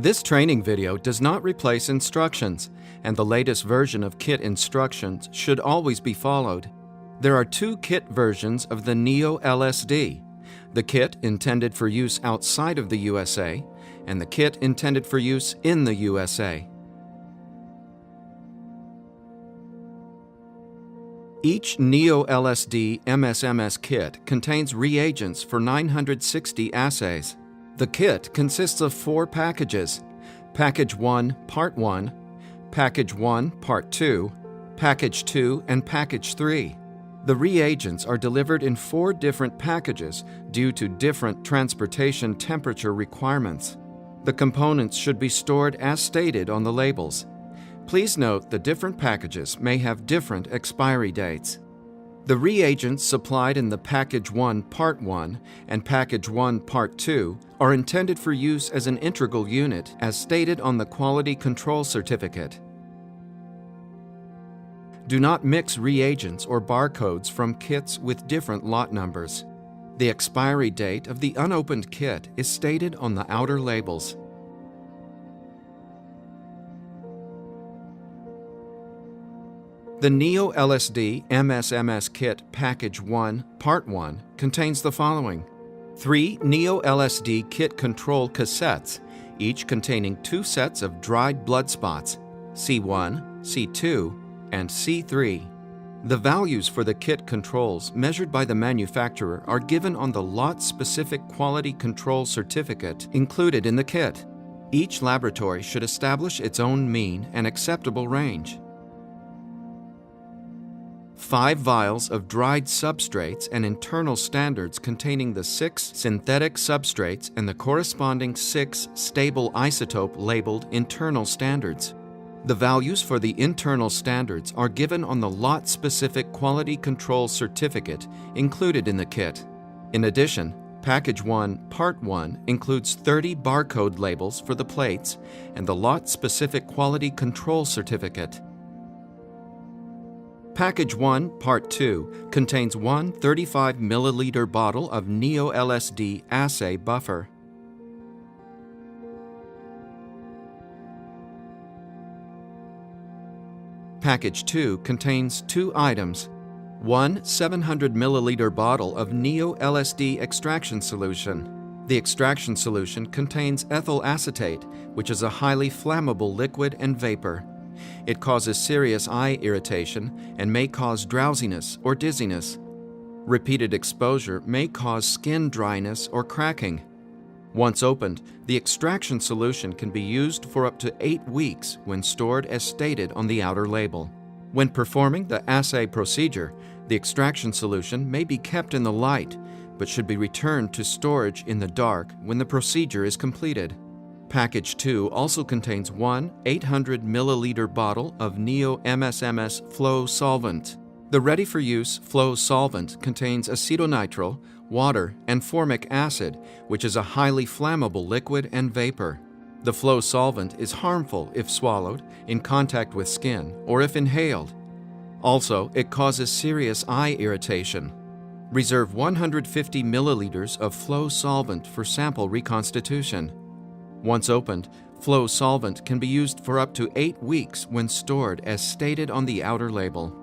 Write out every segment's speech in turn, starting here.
This training video does not replace instructions, and the latest version of kit instructions should always be followed. There are two kit versions of the NeoLSD: the kit intended for use outside of the USA and the kit intended for use in the USA. Each NeoLSD MSMS kit contains reagents for 960 assays. The kit consists of 4 packages: Package 1, Part 1, Package 1, Part 2, Package 2, and Package 3. The reagents are delivered in 4 different packages due to different transportation temperature requirements. The components should be stored as stated on the labels. Please note the different packages may have different expiry dates. The reagents supplied in the Package 1 Part 1 and Package 1 Part 2 are intended for use as an integral unit as stated on the Quality Control Certificate. Do not mix reagents or barcodes from kits with different lot numbers. The expiry date of the unopened kit is stated on the outer labels. The NeoLSD MSMS Kit Package 1, Part 1 contains the following: 3 NeoLSD Kit Control Cassettes, each containing 2 sets of dried blood spots, C1, C2, and C3. The values for the kit controls measured by the manufacturer are given on the lot-specific quality control certificate included in the kit. Each laboratory should establish its own mean and acceptable range. 5 vials of dried substrates and internal standards containing the 6 synthetic substrates and the corresponding 6 stable isotope labeled internal standards. The values for the internal standards are given on the lot-specific quality control certificate included in the kit. In addition, Package 1, Part 1 includes 30 barcode labels for the plates and the lot-specific quality control certificate. Package 1, Part 2 contains 1 35 milliliter bottle of NeoLSD assay buffer. Package 2 contains 2 items: 1 700 milliliter bottle of NeoLSD extraction solution. The extraction solution contains ethyl acetate, which is a highly flammable liquid and vapor. It causes serious eye irritation and may cause drowsiness or dizziness. Repeated exposure may cause skin dryness or cracking. Once opened, the extraction solution can be used for up to 8 weeks when stored as stated on the outer label. When performing the assay procedure, the extraction solution may be kept in the light, but should be returned to storage in the dark when the procedure is completed. Package 2 also contains 1 800 milliliter bottle of NeoMSMS flow solvent. The ready-for-use flow solvent contains acetonitrile, water, and formic acid, which is a highly flammable liquid and vapor. The flow solvent is harmful if swallowed, in contact with skin, or if inhaled. Also, it causes serious eye irritation. Reserve 150 milliliters of flow solvent for sample reconstitution. Once opened, flow solvent can be used for up to 8 weeks when stored as stated on the outer label.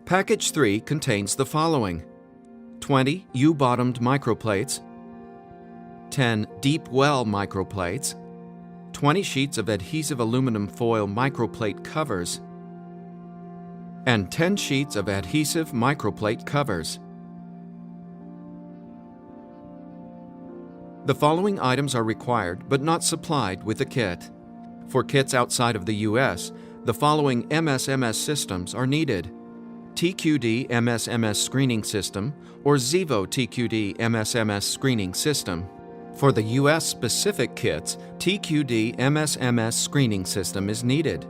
Package 3 contains the following: 20 U-bottomed microplates, 10 deep well microplates, 20 sheets of adhesive aluminum foil microplate covers, and 10 sheets of adhesive microplate covers. The following items are required but not supplied with the kit. For kits outside of the U.S., the following MSMS systems are needed: TQD MSMS Screening System or Xevo TQD MSMS Screening System. For the U.S.-specific kits, TQD MSMS Screening System is needed.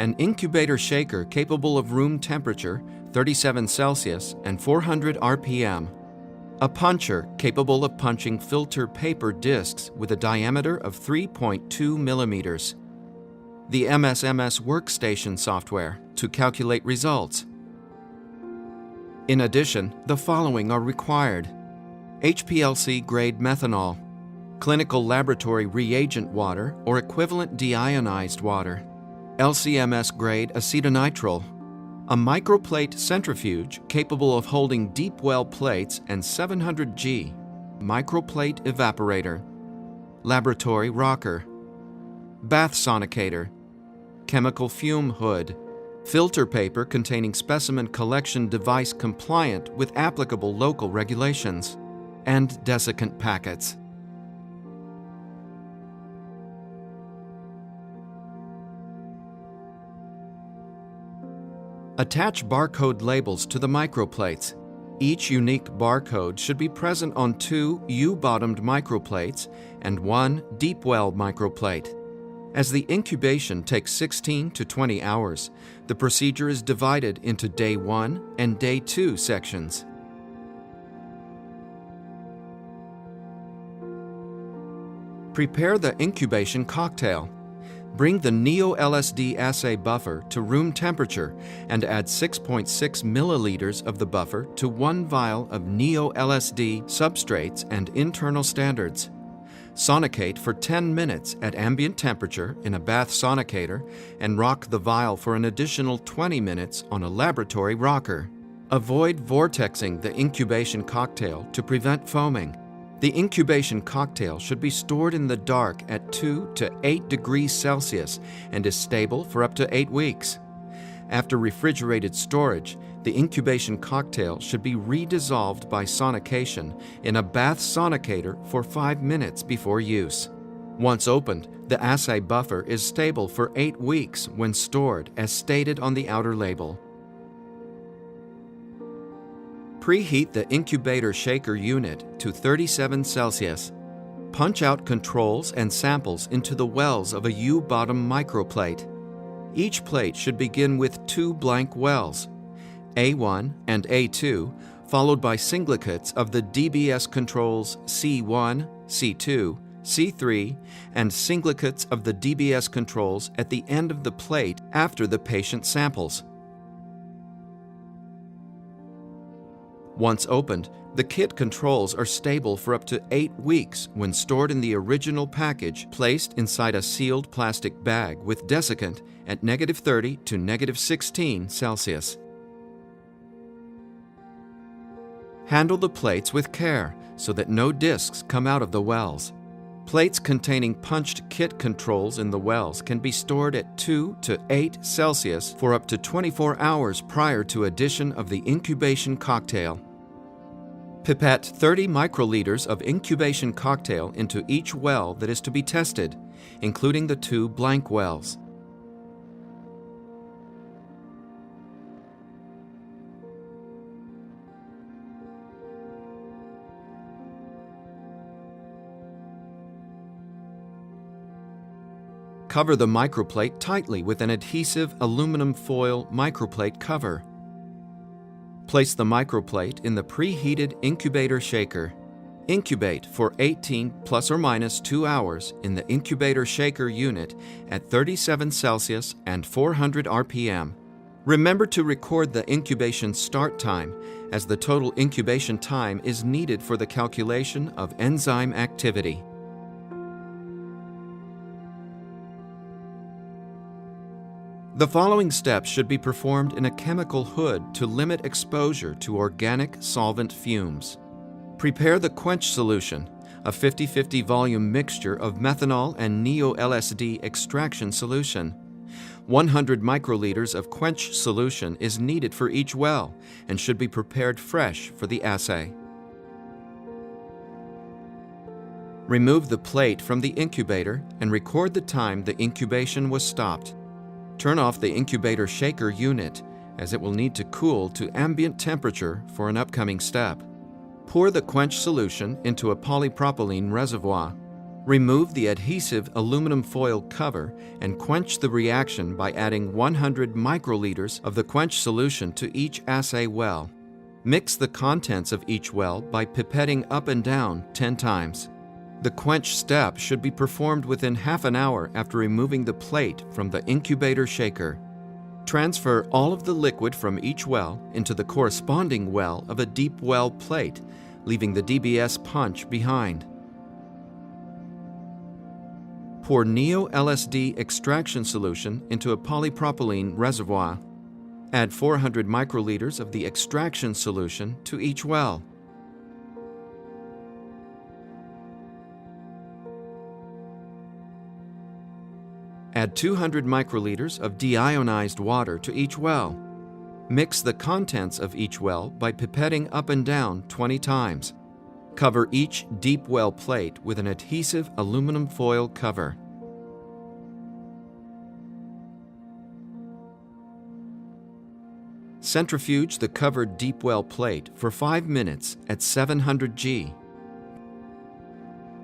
An incubator shaker capable of room temperature, 37 Celsius and 400 RPM. A puncher capable of punching filter paper discs with a diameter of 3.2 millimeters. The MSMS workstation software to calculate results. In addition, the following are required: HPLC-grade methanol, clinical laboratory reagent water or equivalent deionized water, LCMS-grade acetonitrile, a microplate centrifuge capable of holding deep well plates and 700 G, microplate evaporator, laboratory rocker, bath sonicator, chemical fume hood, filter paper containing specimen collection device compliant with applicable local regulations, and desiccant packets. Attach barcode labels to the microplates. Each unique barcode should be present on 2 U-bottomed microplates and 1 deep well microplate. As the incubation takes 16 to 20 hours, the procedure is divided into Day 1 and Day 2 sections. Prepare the incubation cocktail. Bring the NeoLSD assay buffer to room temperature and add 6.6 milliliters of the buffer to 1 vial of NeoLSD substrates and internal standards. Sonicate for 10 minutes at ambient temperature in a bath sonicator and rock the vial for an additional 20 minutes on a laboratory rocker. Avoid vortexing the incubation cocktail to prevent foaming. The incubation cocktail should be stored in the dark at 2 to 8 degrees Celsius and is stable for up to 8 weeks. After refrigerated storage, the incubation cocktail should be redissolved by sonication in a bath sonicator for 5 minutes before use. Once opened, the assay buffer is stable for 8 weeks when stored as stated on the outer label. Preheat the incubator shaker unit to 37 Celsius. Punch out controls and samples into the wells of a U-bottom microplate. Each plate should begin with 2 blank wells, A1 and A2, followed by singlicates of the DBS controls C1, C2, C3, and singlicates of the DBS controls at the end of the plate after the patient samples. Once opened, the kit controls are stable for up to 8 weeks when stored in the original package placed inside a sealed plastic bag with desiccant at -30 to -16 Celsius. Handle the plates with care so that no discs come out of the wells. Plates containing punched kit controls in the wells can be stored at 2 to 8 Celsius for up to 24 hours prior to addition of the incubation cocktail. Pipette 30 microliters of incubation cocktail into each well that is to be tested, including the 2 blank wells. Cover the microplate tightly with an adhesive aluminum foil microplate cover. Place the microplate in the preheated incubator shaker. Incubate for 18 plus or minus 2 hours in the incubator shaker unit at 37 Celsius and 400 RPM. Remember to record the incubation start time, as the total incubation time is needed for the calculation of enzyme activity. The following steps should be performed in a chemical hood to limit exposure to organic solvent fumes. Prepare the quench solution, a 50-50 volume mixture of methanol and NeoLSD extraction solution. 100 microliters of quench solution is needed for each well and should be prepared fresh for the assay. Remove the plate from the incubator and record the time the incubation was stopped. Turn off the incubator shaker unit, as it will need to cool to ambient temperature for an upcoming step. Pour the quench solution into a polypropylene reservoir. Remove the adhesive aluminum foil cover and quench the reaction by adding 100 microliters of the quench solution to each assay well. Mix the contents of each well by pipetting up and down 10 times. The quench step should be performed within half an hour after removing the plate from the incubator shaker. Transfer all of the liquid from each well into the corresponding well of a deep well plate, leaving the DBS punch behind. Pour NeoLSD extraction solution into a polypropylene reservoir. Add 400 microliters of the extraction solution to each well. Add 200 microliters of deionized water to each well. Mix the contents of each well by pipetting up and down 20 times. Cover each deep well plate with an adhesive aluminum foil cover. Centrifuge the covered deep well plate for 5 minutes at 700 G.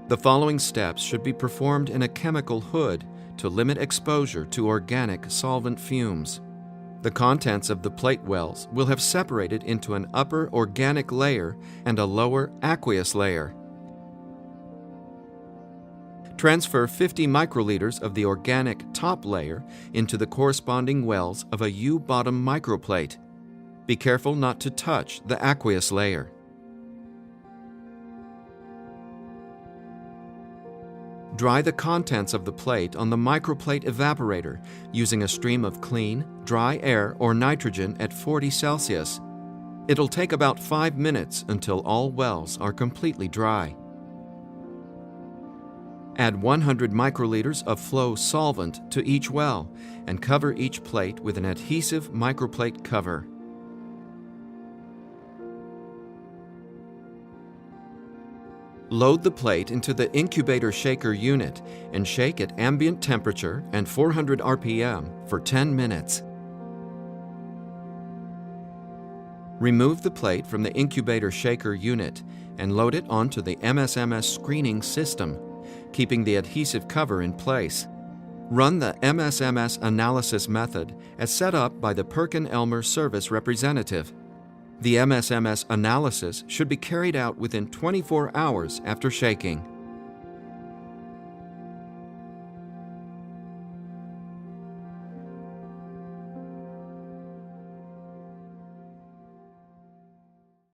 The following steps should be performed in a chemical hood to limit exposure to organic solvent fumes. The contents of the plate wells will have separated into an upper organic layer and a lower aqueous layer. Transfer 50 microliters of the organic top layer into the corresponding wells of a U-bottom microplate. Be careful not to touch the aqueous layer. Dry the contents of the plate on the microplate evaporator using a stream of clean, dry air or nitrogen at 40 Celsius. It'll take about 5 minutes until all wells are completely dry. Add 100 microliters of flow solvent to each well and cover each plate with an adhesive microplate cover. Load the plate into the incubator shaker unit and shake at ambient temperature and 400 RPM for 10 minutes. Remove the plate from the incubator shaker unit and load it onto the MSMS screening system, keeping the adhesive cover in place. Run the MSMS analysis method as set up by the Perkin-Elmer service representative. The MSMS analysis should be carried out within 24 hours after shaking.